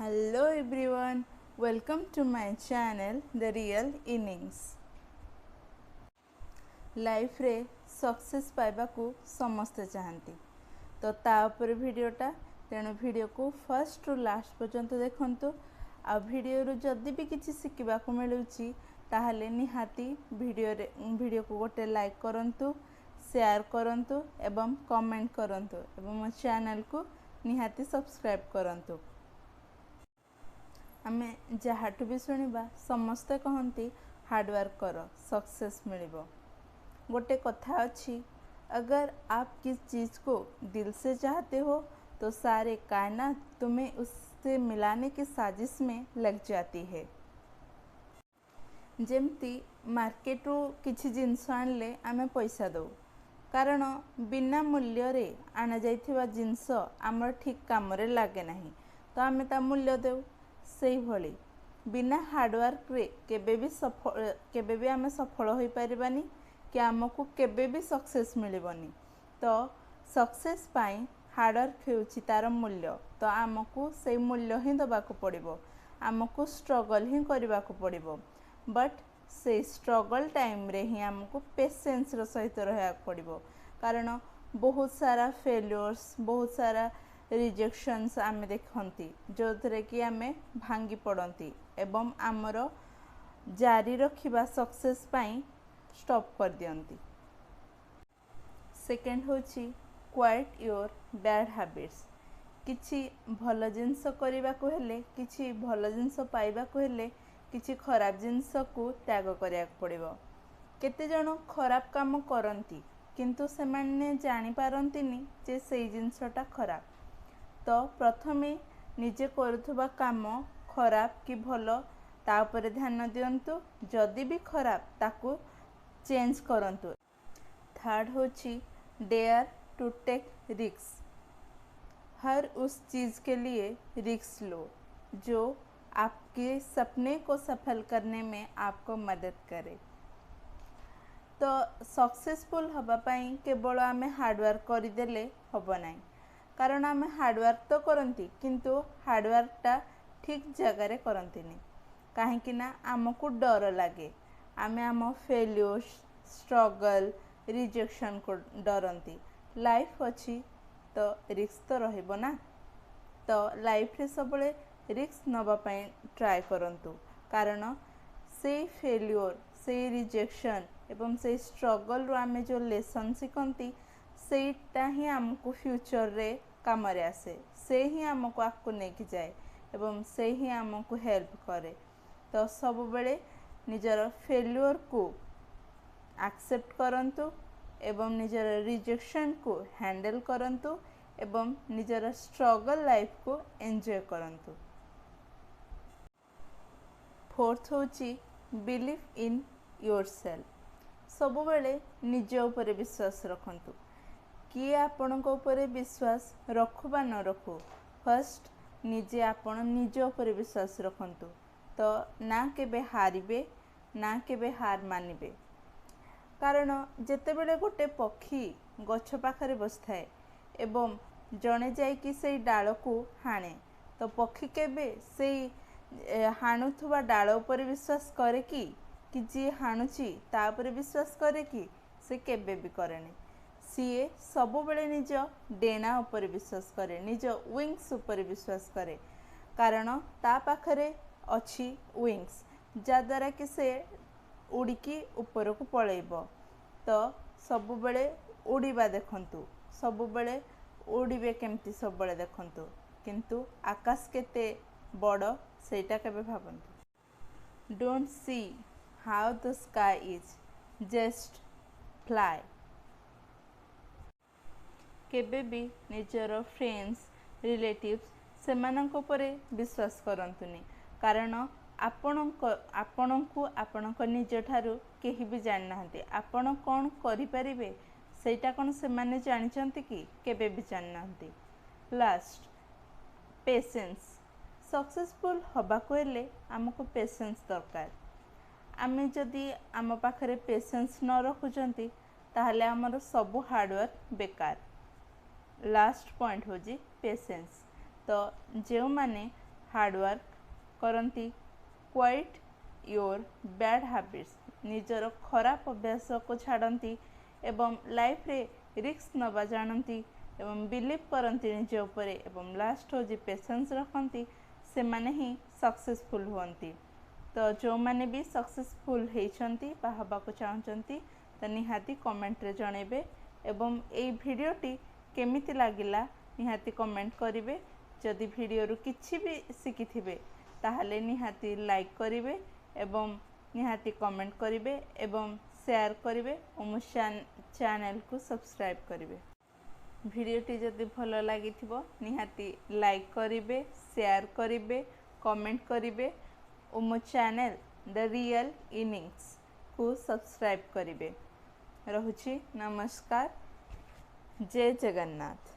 Hello everyone, welcome to my channel The Real Innings. Life रे success पाइबा को समस्ते चाहती तो ता ऊपर वीडियोटा तेणु वीडियो को फर्स्ट रु लास्ट पर्यंत देखंतु आ वीडियो रु जदि भी किछि शिखिबा को मिलुछि ताहले निहाती वीडियो को गोटे लाइक करंतु शेयर करंतु एवं कमेंट करंतु एवं मो चैनल को निहाती सब्सक्राइब करंतु। आमे जहाँठू भी शुणा समस्ते कहती हार्डवर्क कर सक्सेस मिलिबो। गोटे कथा अच्छी, अगर आप किस चीज़ को दिल से चाहते हो तो सारे कायनात तुम्हें उससे मिलाने की साजिश में लग जाती है। जेमती मार्केट रू किछि जिनस आनले आमे पैसा दो, कारण बिना मूल्य रे आना जाइथिबा जिनस आमर ठीक काम रे लागे नहीं, तो आमे ता मूल्य देउ। सेही भली बिना हार्डवर्क रे केबे भी आमे सफल होई परिबानी कि आमको केबे भी सक्सेस मिलिबनी। तो सक्सेस पाई हार्डवर्क हेउछि तार मूल्य, तो आमको से मूल्य ही दबाको पड़िबो, आमको स्ट्रगल ही करबाको पड़िबो। बट से स्ट्रगल टाइम रे ही आमको पेशेंस रो सहित रहयाक पड़िबो, कारण बहुत सारा फेल्योर्स, बहुत सारा रिजेक्शंस आमे देखंती जो थरे कि आमे भांगी पड़ती एवं आमर जारी रखिबा सक्सेस पाई स्टॉप कर दियंती। सेकेंड होची क्वाइट योर बैड हैबिट्स। किछि भल जिनस करबा को हेले, किछि भल जिनस पाइबा को हेले किछि खराब जिनस को त्याग करिया पड़िबो। केते जण खराब काम करंती किंतु से माने जानि पारंतीनी जे सेई जिनसटा खराब। तो प्रथमे निजे करुथुबा काम खराब कि भलो ता ऊपर ध्यान दियंतु, जदि भी खराब ताकू चेंज करंतु। थर्ड होची डेयर टू टेक रिस्क। हर उस चीज़ के लिए रिस्क लो जो आपके सपने को सफल करने में आपको मदद करे। तो सक्सेसफुल हबा पाई केवल आमे हार्डवर्क करदेले हब नहीं, कारण आमे हार्डवर्क तो करंती किंतु हार्डवर्कटा ठीक जगह रे करंतीनी। काहेकि ना आमको डर लागे, आमे आम फेल्योर्स, स्ट्रगल, रिजेक्शन को डरंती। लाइफ अच्छी तो रिस्क तो रहइबो ना, तो लाइफ रे सबले रिस्क नबा पई ट्राई करंतु, कारण से फेल्योर, से रिजेक्शन एवं से स्ट्रगल रो आमे जो लेसन सिखंती सेटा ही आमको फ्यूचर रे काम रे आसे, से ही आमको आगको नेकी जाए एवं से ही आमको हेल्प करे। तो सब बेले निजर फेल्योर को एक्सेप्ट करंतु एवं निजर रिजेक्शन को हैंडल करंतु एवं निजर स्ट्रगल लाइफ को एंजॉय करंतु। फोर्थ होची बिलीव इन योरसेल्फ। सब बेले निज ऊपर विश्वास रखंतु। किए आपणक उपरे विश्वास रखु बा न रखु, फर्स्ट निजे आपण निज ऊपर विश्वास रखंतु, तो ना केबे हारिबे ना केबे हार मानिबे। कारण जेतेबेले गोटे पक्षी गछ पाखरे बसथाए एवं जणे जाई कि सेई डाल को हाणे, तो पक्षी केबे सेई हाणुथुबा डाल ऊपर विश्वास करे कि जी हाणुची ता ऊपर विश्वास करे कि से केबे भी करेनी। सीए सबु बेले निज डेना ऊपर विश्वास करे, निज विंग्स ऊपर विश्वास करे, कारण ता पाखरे अच्छी विंग्स जा द्वारा कि से उड़ीकी ऊपर को पळेइबो। तो सबु बेले उड़ीबा देखंतु, सबु बेले उड़ीबे केमती सब बेले देखंतु, किंतु आकाश केते बड़ सेटा केबे भाबंतु। Don't see how the sky is, just fly. केबे भी निजर फ्रेंड्स, रिलेटिव्स सेमानक उपरे विश्वास करंतुनी, कारण आपणको आपणक निज ठारू केही भी जानि नाहंती। आपण कोन करि परिबे सेटा कोन से माने जानिचंती कि केबे भी जानि नाहंती। Last patience. सक्सेसफुल हबा को हेले हमको पेशेंस दरकार। आमे जदि आम पाखरे पेशेंस न रखुचंती ताहले हमर सब हार्डवर्क बेकार। लास्ट पॉइंट होजी पेशेंस। तो जो माने हार्डवर्क करती, क्वाइट योर बैड हैबिट्स निजर खराब अभ्यास को छाड़ती एवं लाइफ रे रिस्क नवा जानती एवं बिलीव करती निज उपरे एवं लास्ट हो पेशेंस रखती से माने ही सक्सेसफुल हुअंती। तो जो माने भी सक्सेसफुल होती हवाक चाहती तो निहाती कमेंट रे जणेबे एवं एई भिडियोटी केमिति लागिला निहाती कमेंट करिवे। जदि भिडियो रु किछि भी शिखिथिबे ताहले निहाती लाइक करिवे एवं निहाती कमेंट करिवे एवं शेयर करिवे और मो चैनल को सब्सक्राइब करिवे। भिडियोटी जदि भल लागिथिबो निहाती लाइक करिवे, शेयर करिवे, कमेंट करिवे और मो चैनल द रियल इनिंग्स को सब्सक्राइब करिवे। रहुछि नमस्कार, जय जगन्नाथ।